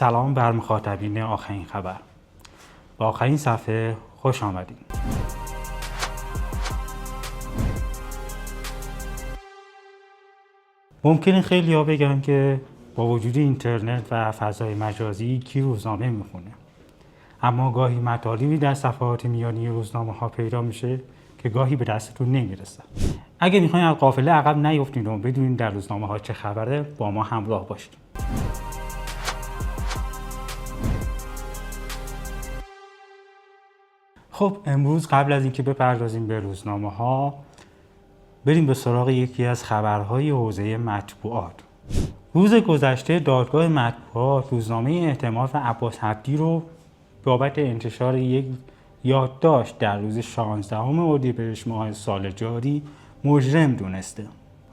سلام بر مخاطبین آخرین خبر. با آخرین صفحه خوش آمدید. ممکنه خیلی‌ها بگن که با وجود اینترنت و فضای مجازی کی روزنامه میخونه، اما گاهی مطالبی در صفحات میانی روزنامه‌ها پیدا میشه که گاهی به دستتون نمیرسه. اگه میخواین از قافله عقب نیفتید و بدونید در روزنامه‌ها چه خبره، با ما همراه باشید. خب امروز قبل از اینکه بپردازیم به روزنامه‌ها، بریم به سراغ یکی از خبرهای حوزه مطبوعات. روز گذشته دادگاه مطبوعات روزنامه اعتماد و عباس عبدی رو بابت انتشار یک یادداشت در روز 16 اردیبهشت ماه سال جاری مجرم دونسته.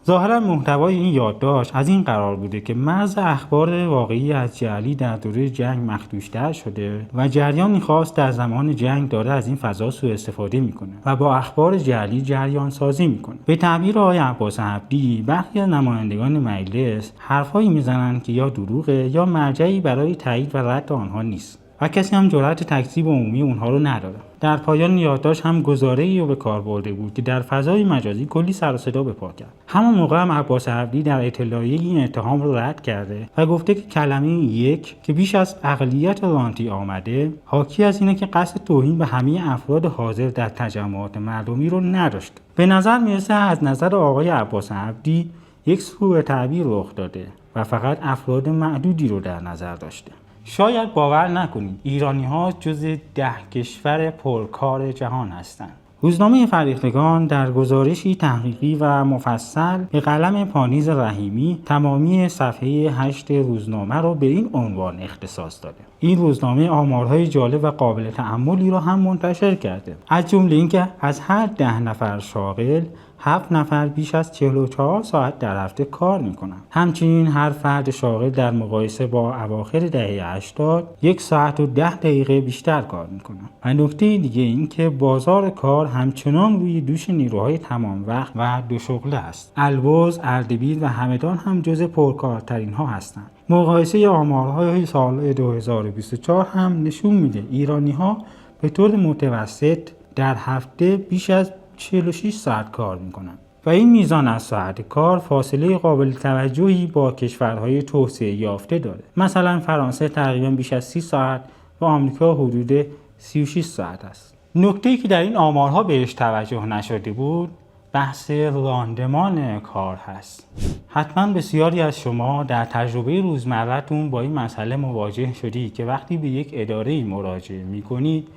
ظاهرا محتوای این یادداشت از این قرار بوده که مرز اخبار واقعی از جعلی در دوره جنگ مخدوش‌تر شده و جریان می‌خواست در زمان جنگ داره از این فضا سوء استفاده می‌کنه و با اخبار جعلی جریان سازی می‌کنه. به تعبیر آقای عباس عبدی، برخی از نمایندگان مجلس حرفایی می‌زنند که یا دروغه یا مرجعی برای تایید و رد آنها نیست و کسی هم جرأت تکذیب عمومی اونها رو نداره. در پایان یادداشت هم گزاره‌ای رو به کار برده بود که در فضای مجازی کلی سر و صدا به پا کرد. همون موقع هم عباس عبدی در اطلاعیه این اتهام رو رد کرده و گفته که کلمه یک که بیش از اقلیت رانتی آمده حاکی از اینه که قصد توهین به همه افراد حاضر در تجمعات مردمی رو نداشت. به نظر میرسه از نظر آقای عباس عبدی یک سوء تعبیر رخ داده و فقط افراد معدودی رو در نظر داشته. شاید باور نکنید ایرانی‌ها جز 10 کشور پرکار جهان هستند. روزنامه فرهیختگان در گزارشی تحقیقی و مفصل به قلم پانیز رحیمی تمامی صفحه 8 روزنامه را به این عنوان اختصاص داده. این روزنامه آمارهای جالب و قابل تأملی را هم منتشر کرده، از جمله اینکه از هر 10 نفر شاغل 7 نفر بیش از 44 ساعت در هفته کار میکنند. همچنین هر فرد شاغل در مقایسه با اواخر دهه 80 1 ساعت و 10 دقیقه بیشتر کار میکنند. و نکته دیگه این که بازار کار همچنان روی دوش نیروهای تمام وقت و دو شغله است. البرز، اردبیل و همدان هم جز پرکارترین ها هستند. مقایسه آمارهای سال 2024 هم نشون میده ایرانی ها به طور متوسط در هفته بیش از 46 ساعت کار میکنند و این میزان از ساعت کار فاصله قابل توجهی با کشورهای توسعه یافته داره. مثلا فرانسه تقریبا بیش از 30 ساعت و آمریکا حدود 36 ساعت است. نکته‌ای که در این آمارها بهش توجه نشده بود بحث راندمان کار هست. حتما بسیاری از شما در تجربه روزمره‌تون با این مسئله مواجه شدید که وقتی به یک اداره مراجعه میکنید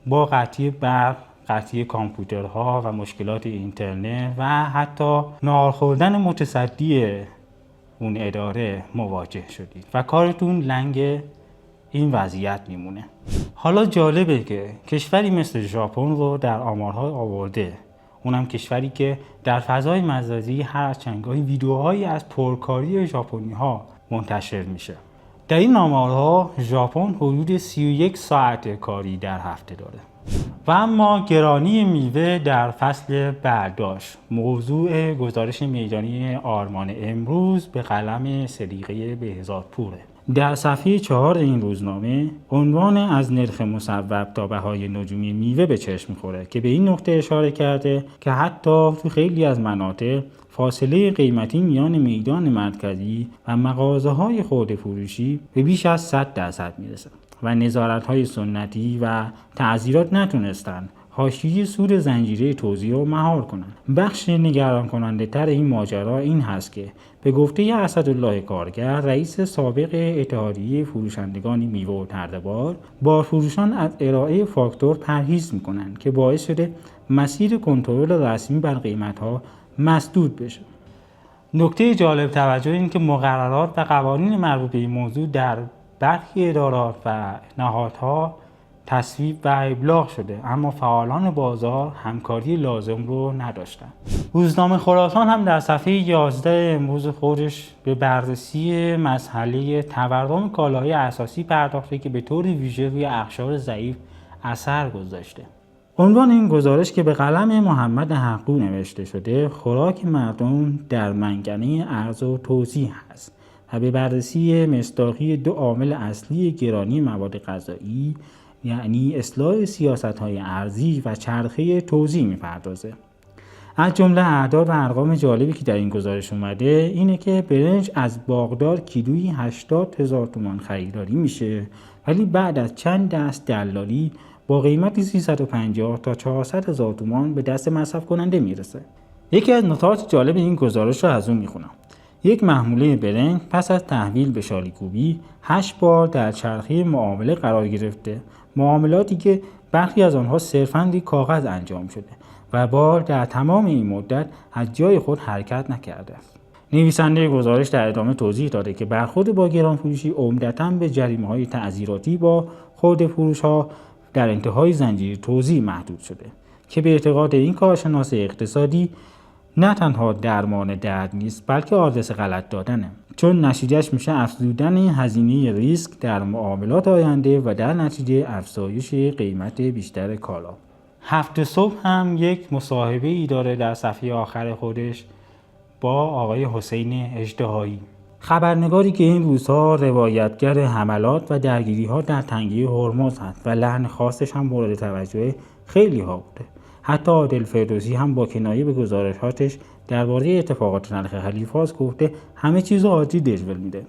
با قطعی برق، قطعی کامپیوترها و مشکلات اینترنت و حتی نهار خوردن متصدی اون اداره مواجه شدید و کارتون لنگ این وضعیت میمونه. حالا جالبه که کشوری مثل ژاپن رو در آمارها آورده، اونم کشوری که در فضای مجازی هر از چندگاهی ویدیوهایی از پرکاری ژاپنی‌ها منتشر میشه. در این آمارها ژاپن حدود 31 ساعت کاری در هفته داره. و اما گرانی میوه در فصل برداشت موضوع گزارش میدانی آرمان امروز به قلم صدیقه بهزادپوره. در صفحه 4 این روزنامه عنوان از نرخ مصوب تا بهای نجومی میوه به چشم میخوره که به این نکته اشاره کرده که حتی تو خیلی از مناطق فاصله قیمتی میان میدان مرکزی و مغازه‌های خرده فروشی به بیش از 100% میرسه و نظارت‌های سنتی و تعزیرات نتونستن حاشیه سود زنجیره توزیع رو مهار کنند. بخش نگران کننده تر این ماجرا این هست که به گفته اسدالله کارگر رئیس سابق اتحادیه فروشندگان میوه و ترده‌بار، بارفروشان از ارائه فاکتور پرهیز میکنند که باعث شده مسیر کنترل رسمی بر قیمت‌ها مسدود بشه. نکته جالب توجه این که مقررات و قوانین مربوط به این موضوع در برخی ادارات و نهادها تصویب و ابلاغ شده، اما فعالان بازار همکاری لازم رو نداشتن. روزنامه خراسان هم در صفحه 11 امروز خودش به بررسی مسئله تورم کالاهای اساسی پرداخته که به طور ویژه روی اقشار ضعیف اثر گذاشته. عنوان این گزارش که به قلم محمد حقو نوشته شده خوراک مردم در منگنه ارز و توزیع است و به بررسی مصداقی دو عامل اصلی گرانی مواد غذایی، یعنی اصلاح سیاست‌های ارزی و چرخه توزیع می‌پردازه. از جمله اعداد و ارقام جالبی که در این گزارش اومده اینه که برنج از باغدار کیلویی 80,000 تومان خریداری میشه، ولی بعد از چند دست دلالی با قیمتی 350 تا 400,000 تومان به دست مصرف کننده میرسه. یکی از نکات جالب این گزارش رو از اون میخونم. یک محموله برنج پس از تحویل به شالیکوبی 8 بار در چرخه معامله قرار گرفته، معاملاتی که برخی از آنها صرفاً روی کاغذ انجام شده و بار در تمام این مدت از جای خود حرکت نکرده است. نویسنده گزارش در ادامه توضیح داده که برخورد با گرانفروشی عمدتاً به جریمه‌های تعزیراتی با خورده‌فروش‌ها در انتهای زنجیره توزیع محدود شده که به اعتقاد این کارشناس اقتصادی نه تنها درمان درد نیست بلکه آدرس غلط دادنه، چون نتیجهش میشه افزودن هزینه ریسک در معاملات آینده و در نتیجه افزایش قیمت بیشتر کالا. هفته صبح هم یک مصاحبه ای داره در صفحه آخر خودش با آقای حسین اژدهایی، خبرنگاری که این روزها روایتگر حملات و درگیری ها در تنگه هرمز هست و لحن خاصش هم مورد توجه خیلی ها بوده. حتی عادل فردوسی هم با کنایه به گزارشاتش درباره اتفاقات تلخ خلیفاس گفته همه چیزو عادی دژول میده.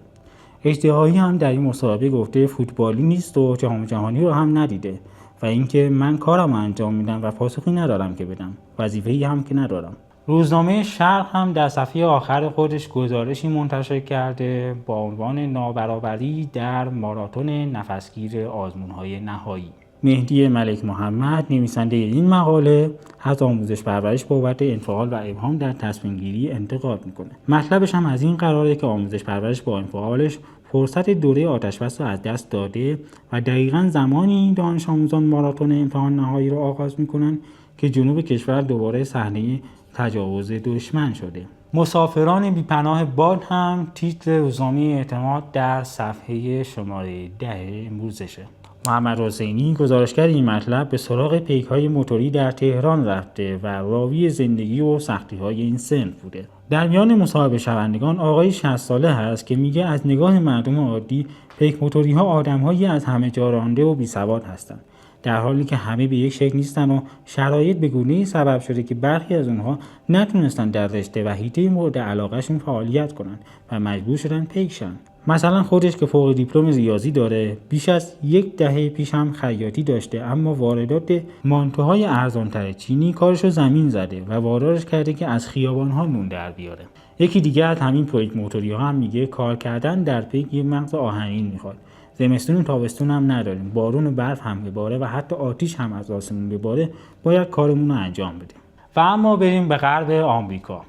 اژدهایی هم در این مصاحبه گفته فوتبالی نیست و جام جهانی رو هم ندیده و اینکه من کارم انجام میدم و پاسخی ندارم که بدم، وظیفه‌ای هم که ندارم. روزنامه شرق هم در صفحه آخر خودش گزارشی منتشر کرده با عنوان نابرابری در ماراتون نفسگیر آزمون‌های نهایی. مهدی ملک محمد نویسنده این مقاله از آموزش پرورش بابت انفعال و ابهام در تصمیم گیری انتقاد میکنه. مطلبش هم از این قراره که آموزش پرورش با انفعالش فرصت دوره آتش‌بس رو از دست داده و دقیقاً زمانی دانش آموزان ماراتون امتحان نهایی رو آغاز میکنن که جنوب کشور دوباره صحنه تجاوز دشمن شده. مسافران بی‌پناه باد هم تیتر روزنامه اعتماد در صفحه شماره 10 امروزشه. محمد حسینی گزارشگر این مطلب به سراغ پیک‌های موتوری در تهران رفته و راوی زندگی و سختی‌های این صنف بوده. در میان مصاحبه شوندگان آقای 60 ساله هست که میگه از نگاه مردم عادی پیک موتوری‌ها آدم‌هایی از همه جا رانده و بی‌سواد هستند، در حالی که همه به یک شکل نیستن و شرایط به گونه‌ای سبب شده که برخی از اونها نتونستن در رشته و حیطه مورد علاقهشون فعالیت کنن و مجبور شدن پیک شن. مثلا خودش که فوق دیپلم ریاضی داره، بیش از 10 دهه پیش هم خیاطی داشته، اما واردات مانتوهای ارزانتر چینی کارشو زمین زده و وادارش کرده که از خیابان‌ها نون در بیاره. یکی دیگه از همین پیک موتوری‌ها هم میگه کار کردن در پیک یه مغز آهنین میخواد. زمستون و تابستون هم نداریم، بارون و برف هم بباره و حتی آتیش هم از آسمون بباره، باید کارمون رو انجام بدیم. و اما بریم به غرب آمریکا.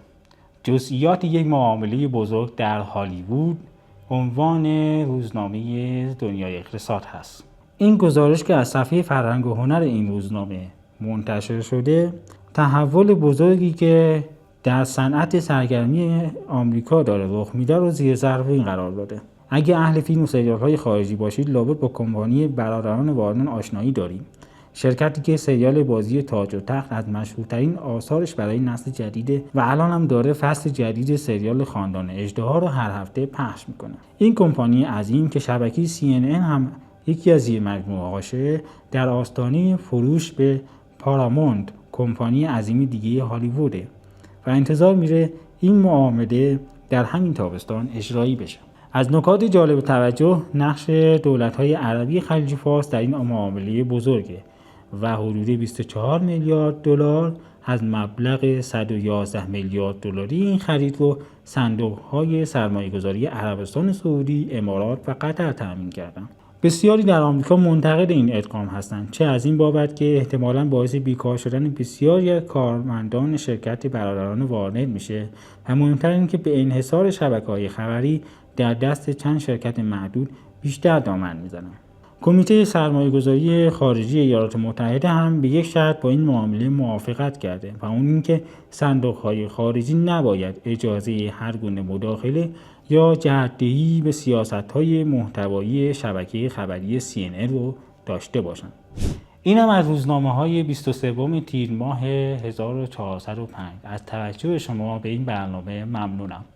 جزئیات یک معامله بزرگ در هالیوود عنوان روزنامه دنیای اقتصاد هست. این گزارش که از صفحه فرهنگ و هنر این روزنامه منتشر شده، تحول بزرگی که در صنعت سرگرمی آمریکا داره رخ میده رو زیر ظرف این قرار داده. اگه اهل فیلم و سریال‌های خارجی باشید لابد با کمپانی برادران وارنر آشنایی داریم. شرکتی که سریال بازی تاج و تخت از مشهورترین آثارش برای نسل جدیده و الان هم داره فصل جدید سریال خاندان اژدها رو هر هفته پخش میکنه. این کمپانی عظیم که شبکه CNN هم یکی از زیر مجموعه‌هاشه، در آستانه فروش به پارامونت، کمپانی عظیم دیگه هالیووده و انتظار میره این معامله در همین تابستان اجرایی بشه. از نکات جالب توجه نقش دولت‌های عربی خلیج فارس در این معامله بزرگه و حدود 24 میلیارد دلار از مبلغ 111 میلیارد دلاری این خرید رو صندوق‌های سرمایه‌گذاری عربستان سعودی، امارات و قطر تامین کردند. بسیاری در آمریکا منتقد این ادغام هستند، چه از این بابت که احتمالاً باعث بیکار شدن بسیاری از کارمندان شرکت برادران وارنر میشه و مهمتر این که به انحصار شبکه‌های خبری در دست چند شرکت محدود بیشتر دامن میزنن. کمیته سرمایه‌گذاری خارجی ایالات متحده هم به یک شرط با این معامله موافقت کرده و اون اینکه صندوق‌های خارجی نباید اجازه هر گونه مداخله یا جهت‌دهی به سیاست‌های محتوایی شبکه خبری CNN رو داشته باشند. این هم از روزنامه‌های 23 تیر ماه 1405. از توجه شما به این برنامه ممنونم.